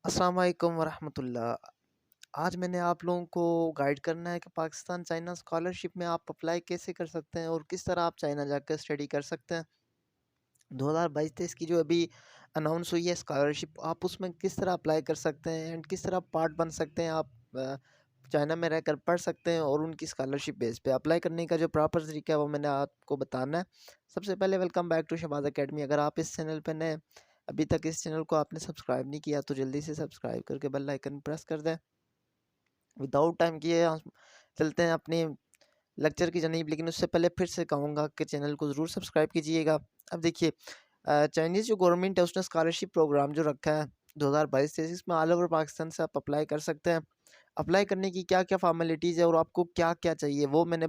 अस्सलाम वालेकुम वरहमतुल्लाह। आज मैंने आप लोगों को गाइड करना है कि पाकिस्तान चाइना स्कॉलरशिप में आप अप्लाई कैसे कर सकते हैं और किस तरह आप चाइना जाकर स्टडी कर सकते हैं। 2022-23 की जो अभी अनाउंस हुई है स्कॉलरशिप, आप उसमें किस तरह अप्लाई कर सकते हैं एंड किस तरह पार्ट बन सकते हैं। आप चाइना में रहकर पढ़ सकते हैं और उनकी स्कॉलरशिप बेस पे अप्लाई करने का जो प्रॉपर तरीका है वो मैंने आपको बताना है। सबसे पहले welcome back to Shahbaz academy. अगर आप इस चैनल पर नए, अभी तक इस चैनल को आपने सब्सक्राइब नहीं किया तो जल्दी से सब्सक्राइब करके बेल आइकन प्रेस कर दें। विदाउट टाइम किए हम चलते हैं अपनी लेक्चर की जानीब, लेकिन उससे पहले फिर से कहूँगा कि चैनल को ज़रूर सब्सक्राइब कीजिएगा। अब देखिए, चाइनीज़ जो गवर्नमेंट है उसने स्कॉलरशिप प्रोग्राम जो रखा है 2022-23, इसमें ऑल ओवर पाकिस्तान से आप अप्लाई कर सकते हैं। अप्लाई करने की क्या क्या फॉर्मेलिटीज़ है और आपको क्या क्या चाहिए वो मैंने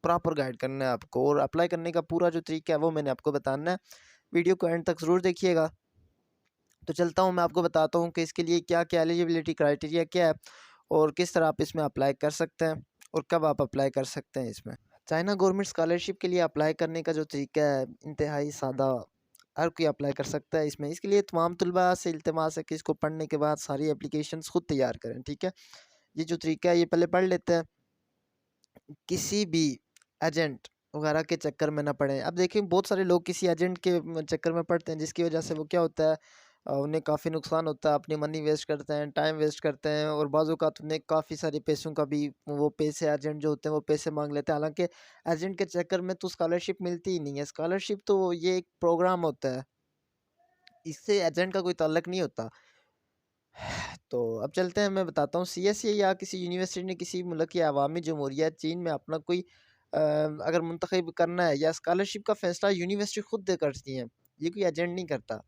प्रॉपर गाइड करना है आपको, और अप्लाई करने का पूरा जो तरीका है वो मैंने आपको बताना है। वीडियो को एंड तक ज़रूर देखिएगा। तो चलता हूँ, मैं आपको बताता हूँ कि इसके लिए क्या क्या एलिजिबिलिटी क्राइटेरिया क्या है और किस तरह आप इसमें अप्लाई कर सकते हैं और कब आप अप्लाई कर सकते हैं इसमें। चाइना गवर्नमेंट स्कॉलरशिप के लिए अप्लाई करने का जो तरीका है इंतहाई सादा, हर कोई अप्लाई कर सकता है इसमें। इसके लिए तमाम तलबा से इल्तिमास है कि इसको पढ़ने के बाद सारी एप्लीकेशंस खुद तैयार करें, ठीक है। ये जो तरीका है ये पहले पढ़ लेते हैं, किसी भी एजेंट वगैरह के चक्कर में ना पड़े। अब देखिए, बहुत सारे लोग किसी एजेंट के चक्कर में पड़ते हैं, जिसकी वजह से वो क्या होता है, उन्हें काफ़ी नुकसान होता है, अपनी मनी वेस्ट करते हैं, टाइम वेस्ट करते हैं, और बाज़-औक़ात उन्हें काफ़ी सारे पैसों का भी वो पैसे एजेंट जो होते हैं वो पैसे मांग लेते हैं। हालांकि एजेंट के चक्कर में तो स्कॉलरशिप मिलती ही नहीं है। स्कॉलरशिप तो ये एक प्रोग्राम होता है, इससे एजेंट का कोई ताल्लुक नहीं होता। तो अब चलते हैं, मैं बताता हूँ। सीएसई या किसी यूनिवर्सिटी ने किसी मुल्क या अवामी जमहूरिया चीन में अपना कोई अगर मुंतखब करना है, या स्कॉलरशिप का फैसला यूनिवर्सिटी खुद दे करती है, ये कोई एजेंट नहीं करता।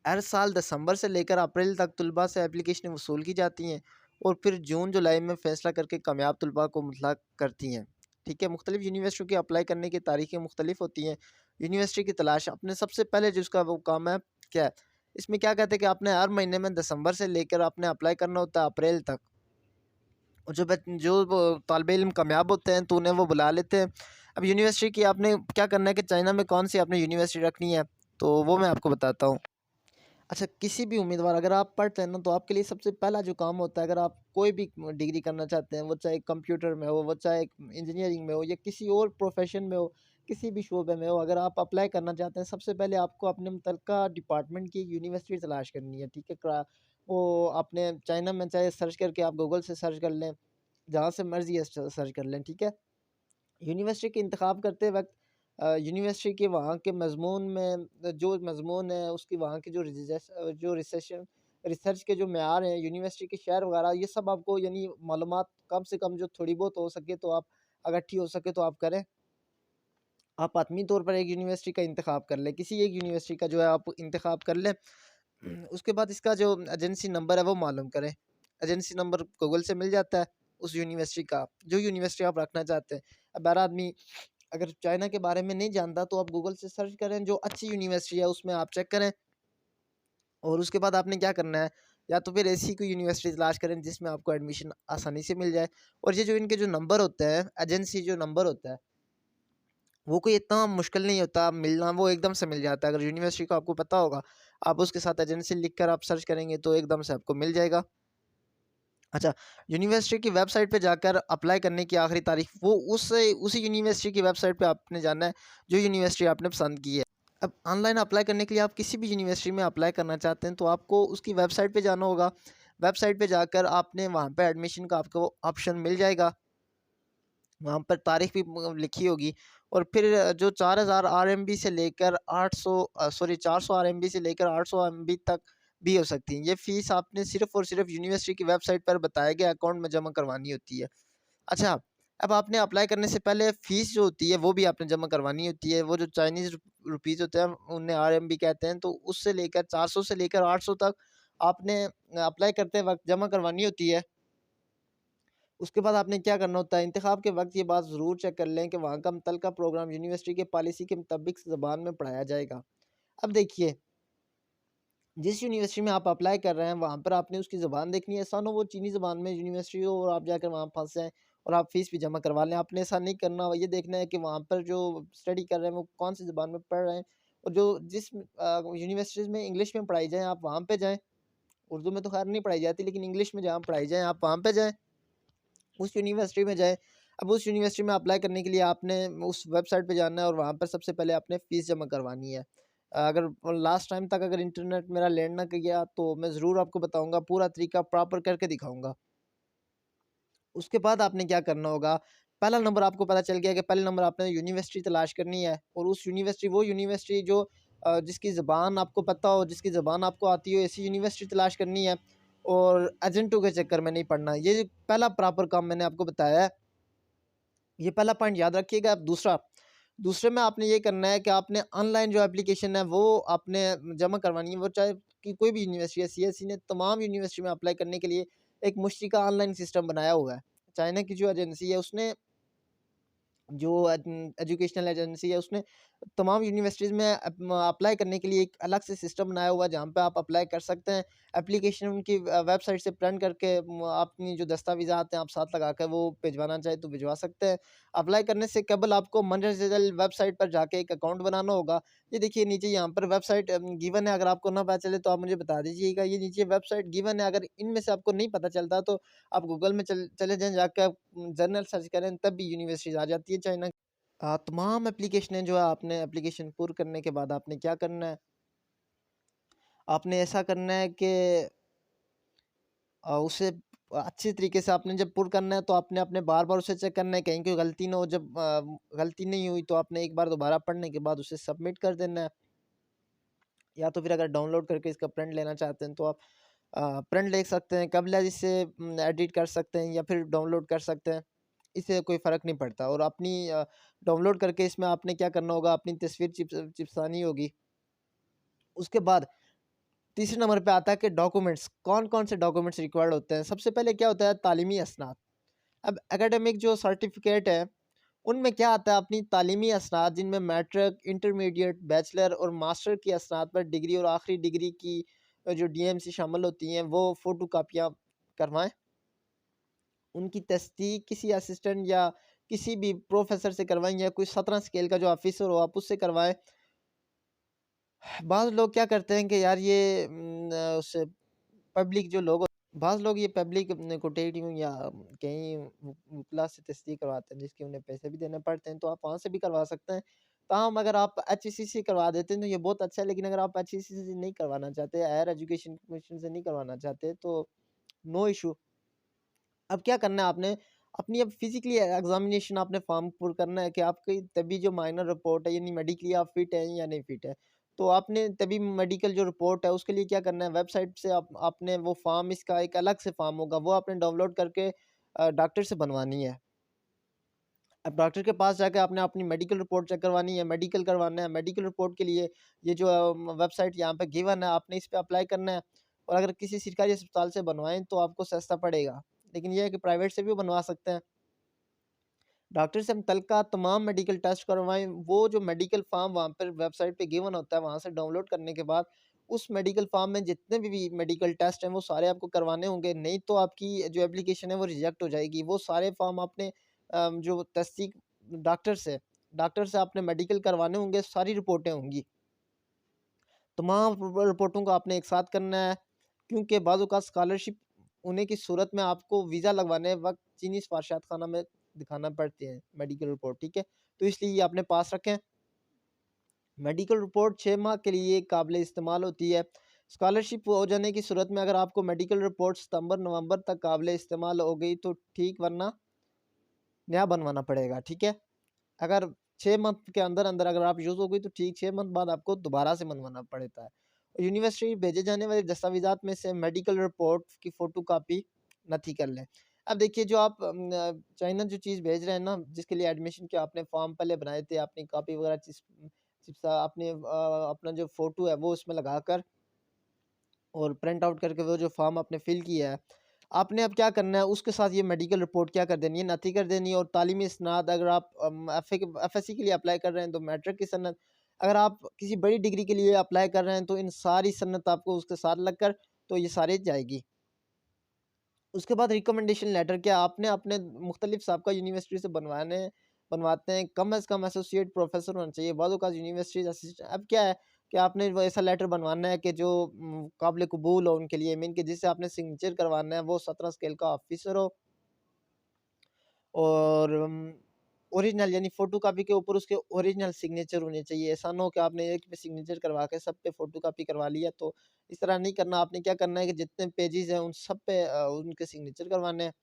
हर साल दिसंबर से लेकर अप्रैल तक तलबा से एप्लीकेशन वसूल की जाती हैं और फिर जून जुलाई में फ़ैसला करके कामयाब तलबा को मुतल्लक़ करती हैं, ठीक है। मुख्तलिफ़ यूनिवर्सिटियों की अप्लाई करने की तारीखें मुख्तलिफ़ होती हैं। यूनिवर्सिटी की तलाश, अपने सबसे पहले जो उसका वो काम है क्या है, इसमें क्या कहते हैं कि आपने हर महीने में दिसंबर से लेकर आपने अप्लाई करना होता है अप्रैल तक। और जो वो तालिबे इल्म कामयाब होते हैं तो उन्हें वो बुला लेते हैं। अब यूनिवर्सिटी की आपने क्या करना है कि चाइना में कौन सी आपने यूनिवर्सिटी रखनी है, तो वो मैं आपको बताता हूँ। अच्छा, किसी भी उम्मीदवार, अगर आप पढ़ते हैं ना, तो आपके लिए सबसे पहला जो काम होता है, अगर आप कोई भी डिग्री करना चाहते हैं, वो चाहे कंप्यूटर में हो, वो चाहे इंजीनियरिंग में हो, या किसी और प्रोफेशन में हो, किसी भी शोबे में हो, अगर आप अप्लाई करना चाहते हैं, सबसे पहले आपको अपने मुतल्लिका डिपार्टमेंट की यूनिवर्सिटी तलाश करनी है, ठीक है। वो आपने चाइना में चाहे सर्च करके आप गूगल से सर्च कर लें, जहाँ से मर्ज़ी है सर्च कर लें, ठीक है। यूनिवर्सिटी के इंतखाब करते वक़्त यूनिवर्सिटी के वहाँ के मज़मून में जो मज़मून है, उसकी वहाँ की जो रिसर्च के जो मेयार हैं, यूनिवर्सिटी के शहर वगैरह, ये सब आपको यानी मालूमात कम से कम जो थोड़ी बहुत हो सके तो आप इकट्ठी हो सके तो आप करें। आप आत्मी तौर पर एक यूनिवर्सिटी का इंतखाब कर लें, किसी एक यूनिवर्सिटी का जो है आप इंतखाब कर लें। उसके बाद इसका जो एजेंसी नंबर है वो मालूम करें। एजेंसी नंबर गूगल से मिल जाता है उस यूनिवर्सिटी का, जो यूनिवर्सिटी आप रखना चाहते हैं। अब हर आदमी अगर चाइना के बारे में नहीं जानता तो आप गूगल से सर्च करें, जो अच्छी यूनिवर्सिटी है उसमें आप चेक करें, और उसके बाद आपने क्या करना है, या तो फिर ऐसी कोई यूनिवर्सिटी तलाश करें जिसमें आपको एडमिशन आसानी से मिल जाए। और ये जो इनके जो नंबर होते हैं, एजेंसी जो नंबर होता है, वो कोई इतना मुश्किल नहीं होता मिलना, वो एकदम से मिल जाता है। अगर यूनिवर्सिटी को आपको पता होगा, आप उसके साथ एजेंसी लिख कर आप सर्च करेंगे तो एकदम से आपको मिल जाएगा। अच्छा, यूनिवर्सिटी की वेबसाइट पे जाकर अप्लाई करने की आखिरी तारीख, वो उसी यूनिवर्सिटी की वेबसाइट पे आपने जाना है जो यूनिवर्सिटी आपने पसंद की है। अब ऑनलाइन अप्लाई करने के लिए आप किसी भी यूनिवर्सिटी में अप्लाई करना चाहते हैं तो आपको उसकी वेबसाइट पे जाना होगा। वेबसाइट पे जाकर आपने वहाँ पे एडमिशन का आपको ऑप्शन मिल जाएगा। वहाँ पर तारीख भी लिखी होगी, और फिर जो 4000 आरएमबी से लेकर 400 आरएमबी से लेकर 800 एमबी तक भी हो सकती है। ये फ़ीस आपने सिर्फ़ और सिर्फ़ यूनिवर्सिटी की वेबसाइट पर बताए गए अकाउंट में जमा करवानी होती है। अच्छा, अब आपने अप्लाई करने से पहले फ़ीस जो होती है वो भी आपने जमा करवानी होती है। वो जो चाइनीज़ रुपीज़ होते हैं, उन्हें आरएमबी कहते हैं, तो उससे लेकर 400 से लेकर 800 तक आपने अप्लाई करते वक़्त जमा करवानी होती है। उसके बाद आपने क्या करना होता है, इंतखाब के वक़्त ये बात ज़रूर चेक कर लें कि वहाँ का मुतल्लिका प्रोग्राम यूनिवर्सिटी के पॉलिसी के मुताबिक ज़बान में पढ़ाया जाएगा। अब देखिए, जिस यूनिवर्सिटी में आप अप्लाई कर रहे हैं, वहाँ पर आपने उसकी ज़बान देखनी है। ऐसा ना हो वो चीनी ज़बान में यूनिवर्सिटी हो और आप जाकर वहाँ फँस जाएँ और आप फ़ीस भी जमा करवा लें। आपने ऐसा नहीं करना, ये देखना है कि वहाँ पर जो स्टडी कर रहे हैं, वो कौन-सी ज़बान में पढ़ रहे हैं, और जो जिस यूनिवर्सिटीज़ में इंग्लिश में पढ़ाई जाए, आप वहाँ पे जाएँ। उर्दू में तो खैर नहीं पढ़ाई जाती, लेकिन इंग्लिश में जहाँ पढ़ाई जाए आप वहाँ पे जाएँ, उस यूनिवर्सिटी में जाएँ। अब उस यूनिवर्सिटी में अप्लाई करने के लिए आपने उस वेबसाइट पे जाना है और वहाँ पर सबसे पहले आपने फ़ीस जमा करवानी है। अगर लास्ट टाइम तक अगर इंटरनेट मेरा लैंड ना किया तो मैं ज़रूर आपको बताऊँगा, पूरा तरीका प्रॉपर करके दिखाऊँगा। उसके बाद आपने क्या करना होगा, पहला नंबर आपको पता चल गया कि पहले नंबर आपने यूनिवर्सिटी तलाश करनी है, और उस यूनिवर्सिटी वो यूनिवर्सिटी जो जिसकी ज़बान आपको पता हो, जिसकी ज़बान आपको आती हो, ऐसी यूनिवर्सिटी तलाश करनी है, और एजेंटों के चक्कर में नहीं पड़ना। ये पहला प्रॉपर काम मैंने आपको बताया है। ये पहला पॉइंट याद रखिएगा। अब दूसरे में आपने ये करना है कि आपने ऑनलाइन जो एप्लीकेशन है वो आपने जमा करवानी है। वो चाहे कि कोई भी यूनिवर्सिटी है, सीएसई ने तमाम यूनिवर्सिटी में अप्लाई करने के लिए एक मुश्तरका ऑनलाइन सिस्टम बनाया हुआ है। चाइना की जो एजेंसी है उसने, जो एजुकेशनल एजेंसी है, उसने तमाम यूनिवर्सिटीज़ में अप्लाई करने के लिए एक अलग से सिस्टम बनाया हुआ है, जहाँ पे आप अप्लाई कर सकते हैं। एप्लीकेशन उनकी वेबसाइट से प्रिंट करके अपनी जो दस्तावेज़ात हैं आप साथ लगा कर वो भिजवाना चाहे तो भिजवा सकते हैं। अप्लाई करने से केवल आपको मनरेगाल वेबसाइट पर जाके एक अकाउंट बनाना होगा। ये देखिए नीचे यहाँ पर वेबसाइट गिवन है, अगर आपको ना पता चले तो आप मुझे बता दीजिएगा। ये नीचे वेबसाइट गिवन है, अगर इनमें से आपको नहीं पता चलता तो आप गूगल में चले जाएँ, जाके आप जर्नल सर्च करें तब भी यूनिवर्सिटीज़ आ जाती है चाइना। तमाम एप्लीकेशनें जो है, आपने एप्लीकेशन पुर करने के बाद आपने क्या करना है, आपने ऐसा करना है कि उसे अच्छे तरीके से आपने जब पुर करना है तो आपने अपने बार-बार उसे चेक करना है, कहीं कोई गलती ना हो। जब गलती नहीं हुई तो आपने एक बार दोबारा पढ़ने के बाद उसे सबमिट कर देना है। या तो फिर अगर डाउनलोड करके इसका प्रिंट लेना चाहते हैं तो आप प्रिंट ले सकते हैं, कबला जिससे एडिट कर सकते हैं या फिर डाउनलोड कर सकते हैं। इससे कोई फ़र्क नहीं पड़ता, और अपनी डाउनलोड करके इसमें आपने क्या करना होगा, अपनी तस्वीर चिपसानी होगी। उसके बाद तीसरे नंबर पे आता है कि डॉक्यूमेंट्स, कौन-कौन से डॉक्यूमेंट्स रिक्वायर्ड होते हैं। सबसे पहले क्या होता है, तालीमी असनाद। अब एकेडमिक जो सर्टिफ़िकेट है, उनमें क्या आता है, अपनी तालीमी असनाद जिनमें मैट्रिक, इंटरमीडिएट, बैचलर और मास्टर की असनाद पर डिग्री और आखिरी डिग्री की जो डीएमसी शामिल होती हैं, वो फ़ोटोकॉपियाँ करवाएँ। उनकी तस्दीक किसी असिस्टेंट या किसी भी प्रोफ़ेसर से करवाएँ, या कोई 17 स्केल का जो ऑफ़िसर हो आप उससे करवाएँ। बाज़ लोग क्या करते हैं कि यार ये उससे पब्लिक जो लोग, बाज़ लोग ये पब्लिक कोटेटिंग या कहीं वकला से तस्दीक करवाते हैं, जिसके उन्हें पैसे भी देने पड़ते हैं, तो आप वहाँ से भी करवा सकते हैं। ताहम अगर आप एचईसी से करवा देते हैं तो ये बहुत अच्छा है, लेकिन अगर आप एचईसी से नहीं करवाना चाहते, हायर एजुकेशन कमीशन से नहीं करवाना चाहते, तो नो इश्यू। अब क्या करना है आपने, अपनी अब फिज़िकली एग्ज़ामिनेशन आपने फ़ॉर्म पुर करना है कि आपकी तभी जो माइनर रिपोर्ट है, यानी मेडिकली आप फिट हैं या नहीं फिट है। तो आपने तभी मेडिकल जो रिपोर्ट है उसके लिए क्या करना है, वेबसाइट से आपने वो फ़ॉर्म, इसका एक अलग से फ़ॉर्म होगा, वो आपने डाउनलोड करके डॉक्टर से बनवानी है। अब डॉक्टर के पास जाके आपने अपनी मेडिकल रिपोर्ट चेक करवानी है, मेडिकल करवाना है। मेडिकल रिपोर्ट के लिए ये जो वेबसाइट यहाँ पे गिवन है, आपने इस पे अप्लाई करना है, और अगर किसी सरकारी अस्पताल से बनवाएँ तो आपको सस्ता पड़ेगा। लेकिन ये है कि प्राइवेट से भी बनवा सकते हैं। डॉक्टर से मुतल्लिका तमाम मेडिकल टेस्ट करवाएँ, वो जो मेडिकल फॉर्म वहाँ पर वेबसाइट पे गिवन होता है, वहाँ से डाउनलोड करने के बाद उस मेडिकल फॉर्म में जितने भी मेडिकल टेस्ट हैं, वो सारे आपको करवाने होंगे, नहीं तो आपकी जो एप्लीकेशन है वो रिजेक्ट हो जाएगी। वो सारे फॉर्म आपने जो तस्दीक डॉक्टर से डॉक्टर से आपने मेडिकल करवाने होंगे, सारी रिपोर्टें होंगी। तमाम रिपोर्टों को आपने एक साथ करना है, क्योंकि बाज़ औक़ात स्कॉलरशिप होने की सूरत में आपको वीज़ा लगवाने वक़्त चीनी सफारशात खाना में दिखाना पड़ती है मेडिकल रिपोर्ट, ठीक है? तो इसलिए ये अपने पास रखें। मेडिकल रिपोर्ट 6 माह के लिए काबिल इस्तेमाल होती है। स्कॉलरशिप हो जाने की सूरत में अगर आपको मेडिकल रिपोर्ट सितंबर-नवंबर तक काबिल इस्तेमाल हो गई तो ठीक, वरना नया बनवाना पड़ेगा, ठीक है? अगर 6 मंथ के अंदर-अंदर अगर आप यूज़ हो गई तो ठीक, 6 मंथ बाद आपको दोबारा से बनवाना पड़ता है। यूनिवर्सिटी भेजे जाने वाले दस्तावेज़ात में से मेडिकल रिपोर्ट की फ़ोटोकॉपी नथी कर लें। अब देखिए, जो आप चाइना जो चीज़ भेज रहे हैं ना, जिसके लिए एडमिशन के आपने फॉर्म पहले बनाए थे, अपनी कॉपी वगैरह चिपसा आपने अपना जो फ़ोटो है वो उसमें लगाकर और प्रिंट आउट करके वो जो फॉर्म आपने फिल किया है, आपने अब क्या करना है, उसके साथ ये मेडिकल रिपोर्ट क्या कर देनी है, नथी कर देनी है। और तालीमी इस्नाद, अगर आप एफएससी के लिए अप्लाई कर रहे हैं तो मैट्रिक की सनद, अगर आप किसी बड़ी डिग्री के लिए अप्लाई कर रहे हैं तो इन सारी सनद आपको उसके साथ लगकर तो ये सारी जाएगी। उसके बाद रिकमेंडेशन लेटर, क्या आपने अपने मुख्तलिफ साबका यूनिवर्सिटी से बनवाते हैं, कम अज़ कम एसोसिएट प्रोफ़ेसर होना चाहिए। बाज़ औक़ात यूनिवर्सिटीज़ असिस्ट अब क्या है, कि आपने वो ऐसा लेटर बनवाना है कि जो काबिल कबूल हो उनके लिए, मीन कि जिससे आपने सिग्नेचर करवाना है वो 17 स्केल का ऑफिसर हो, और ओरिजिनल यानी फ़ोटोकॉपी के ऊपर उसके ओरिजिनल सिग्नेचर होने चाहिए। ऐसा ना हो कि आपने एक पे सिग्नेचर करवा के सब पे फ़ोटोकॉपी करवा लिया, तो इस तरह नहीं करना। आपने क्या करना है कि जितने पेजेज़ हैं उन सब पे उनके सिग्नेचर करवाने हैं।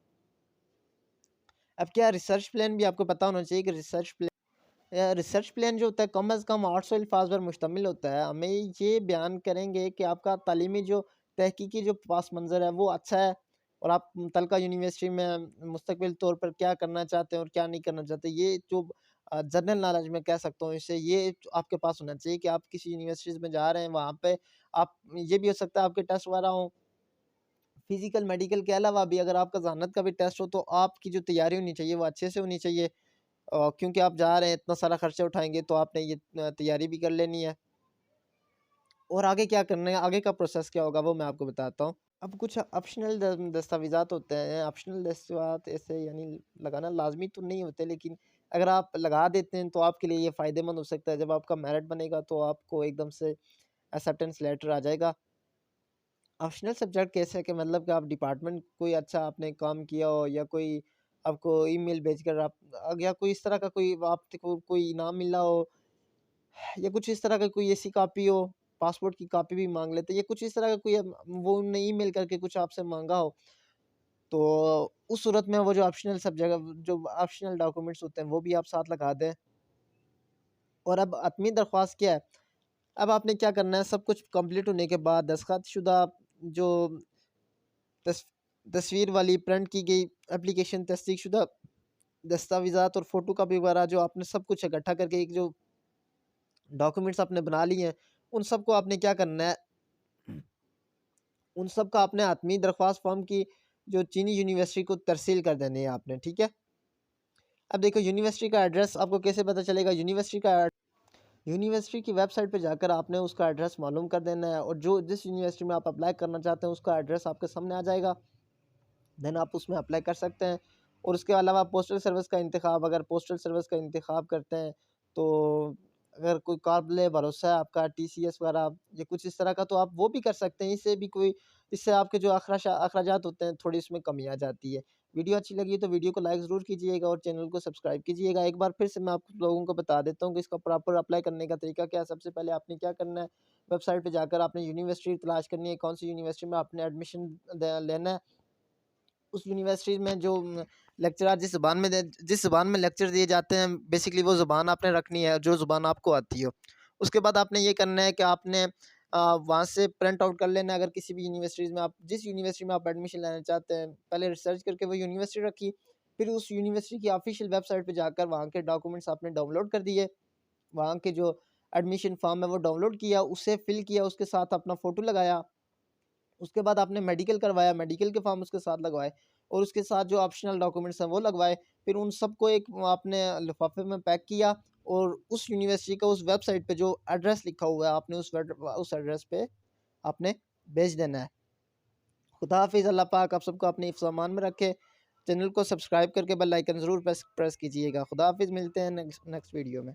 अब क्या रिसर्च प्लान भी आपको पता होना चाहिए कि रिसर्च प्लान जो होता है कम अज़ कम 800 अल्फ़ाज़ पर मुश्तमिल होता है। हमें ये बयान करेंगे कि आपका तालीमी जो तहकीकी जो पास मंज़र है वो अच्छा है, और आप मुतलका यूनिवर्सिटी में मुस्तक़बिल तौर पर क्या करना चाहते हैं और क्या नहीं करना चाहते। ये जो जनरल नॉलेज मैं कह सकता हूँ इससे, ये आपके पास होना चाहिए कि आप किसी यूनिवर्सिटीज़ में जा रहे हैं, वहाँ पे आप, ये भी हो सकता है आपके टेस्ट वगैरह हों, फिज़िकल, मेडिकल के अलावा भी अगर आपका ज़हानत का भी टेस्ट हो, तो आपकी जो तैयारी होनी चाहिए वो अच्छे से होनी चाहिए। क्योंकि आप जा रहे हैं, इतना सारा खर्चा उठाएँगे, तो आपने ये तैयारी भी कर लेनी है। और आगे क्या करना है, आगे का प्रोसेस क्या होगा वो मैं आपको बताता हूँ। अब कुछ ऑप्शनल दस्तावेज़ात होते हैं। ऑप्शनल दस्तावेज़ात ऐसे यानी लगाना लाज़मी तो नहीं होते, लेकिन अगर आप लगा देते हैं तो आपके लिए ये फ़ायदेमंद हो सकता है। जब आपका मेरिट बनेगा तो आपको एकदम से एक्सेप्टेंस लेटर आ जाएगा। ऑप्शनल सब्जेक्ट कैसे है कि मतलब कि आप डिपार्टमेंट कोई अच्छा आपने काम किया हो, या कोई आपको ईमेल भेजकर आप, या कोई इस तरह का कोई आपको कोई इनाम मिला हो, या कुछ इस तरह का कोई ऐसी कॉपी हो, पासपोर्ट की कॉपी भी माँग लेते हैं, या कुछ इस तरह का कोई वो उन्होंने ईमेल करके कुछ आपसे माँगा हो, तो उस सूरत में वो जो ऑप्शनल सब्जेक्ट जो ऑप्शनल डॉक्यूमेंट्स होते हैं वो भी आप साथ लगा दें। और अब अपनी दरख्वास्त क्या है? अब आपने क्या करना है, सब कुछ कंप्लीट होने के बाद दस्तखत जो तस तस्वीर वाली प्रिंट की गई एप्लीकेशन, तस्दीकशुदा दस्तावेज़ात और फ़ोटोकॉपी वगैरह जो आपने सब कुछ इकट्ठा करके एक जो डॉक्यूमेंट्स आपने बना लिए हैं, उन सबको आपने क्या करना है, उन सब का आपने हतमी दरख्वास्त फ़ॉर्म की जो चीनी यूनिवर्सिटी को तरसील कर देने हैं आपने, ठीक है? अब देखो यूनिवर्सिटी का एड्रेस आपको कैसे पता चलेगा? यूनिवर्सिटी की वेबसाइट पे जाकर आपने उसका एड्रेस मालूम कर देना है, और जो जिस यूनिवर्सिटी में आप अप्लाई करना चाहते हैं उसका एड्रेस आपके सामने आ जाएगा। देन आप उसमें अप्लाई कर सकते हैं। और उसके अलावा पोस्टल सर्विस का इंतखाब, अगर पोस्टल सर्विस का इंतखाब करते हैं, तो अगर कोई काबिल भरोसा है आपका टीसीएस वगैरह या कुछ इस तरह का, तो आप वो भी कर सकते हैं। इससे आपके जो अखराजात होते हैं थोड़ी इसमें कमी आ जाती है। वीडियो अच्छी लगी तो वीडियो को लाइक ज़रूर कीजिएगा और चैनल को सब्सक्राइब कीजिएगा। एक बार फिर से मैं आप लोगों को बता देता हूँ कि इसका प्रॉपर अप्लाई करने का तरीका क्या है। सबसे पहले आपने क्या करना है, वेबसाइट पे जाकर आपने यूनिवर्सिटी तलाश करनी है, कौन सी यूनिवर्सिटी में आपने एडमिशन लेना है। उस यूनिवर्सिटी में जो लेक्चरार जिस ज़ुबान में लेक्चर दिए जाते हैं, बेसिकली वो ज़ुबान आपने रखनी है जो ज़ुबान आपको आती हो। उसके बाद आपने ये करना है कि आपने वहाँ से प्रिंट आउट कर लेना है। अगर किसी भी यूनिवर्सिटीज़ में आप जिस यूनिवर्सिटी में आप एडमिशन लेना चाहते हैं, पहले रिसर्च करके वो यूनिवर्सिटी रखी, फिर उस यूनिवर्सिटी की ऑफिशियल वेबसाइट पे जाकर वहाँ के डॉक्यूमेंट्स आपने डाउनलोड कर दिए। वहाँ के जो एडमिशन फॉर्म है वो डाउनलोड किया, उसे फिल किया, उसके साथ अपना फ़ोटो लगाया। उसके बाद आपने मेडिकल करवाया, मेडिकल के फॉर्म उसके साथ लगवाए, और उसके साथ जो ऑप्शनल डॉक्यूमेंट्स हैं वो लगवाए। फिर उन सबको एक आपने लिफाफे में पैक किया, और उस यूनिवर्सिटी का उस वेबसाइट पे जो एड्रेस लिखा हुआ है आपने उस एड्रेस पे आपने भेज देना है। खुदा हाफिज़, अल्लाह पाक आप सबको अपने हिफ्ज़ अमान में रखे। चैनल को सब्सक्राइब करके बेल आइकन ज़रूर प्रेस प्रेस कीजिएगा। खुदा हाफिज़, मिलते हैं नेक्स्ट वीडियो में।